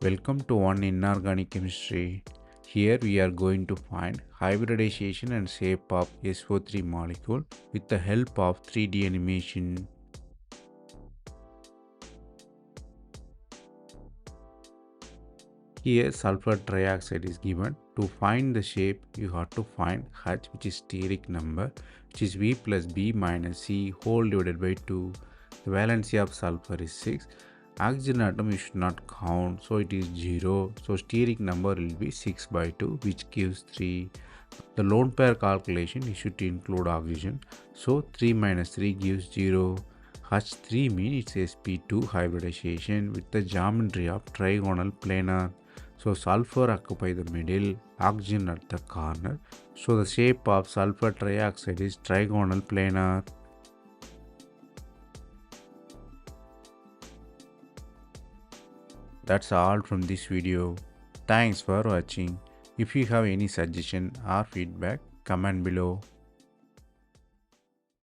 Welcome to One Inorganic Chemistry. Here we are going to find hybridization and shape of SO3 molecule with the help of 3D animation. Here sulfur trioxide is given. To find the shape you have to find H, which is steric number, which is V plus B minus C whole divided by 2. The valency of sulfur is 6. Oxygen atom you should not count, so it is 0. So steric number will be 6 by 2, which gives 3. The lone pair calculation you should include oxygen. So 3 minus 3 gives 0. H3 means it's sp2 hybridization with the geometry of trigonal planar. So sulfur occupy the middle, oxygen at the corner. So the shape of sulfur trioxide is trigonal planar. That's all from this video. Thanks for watching. If you have any suggestion or feedback, comment below.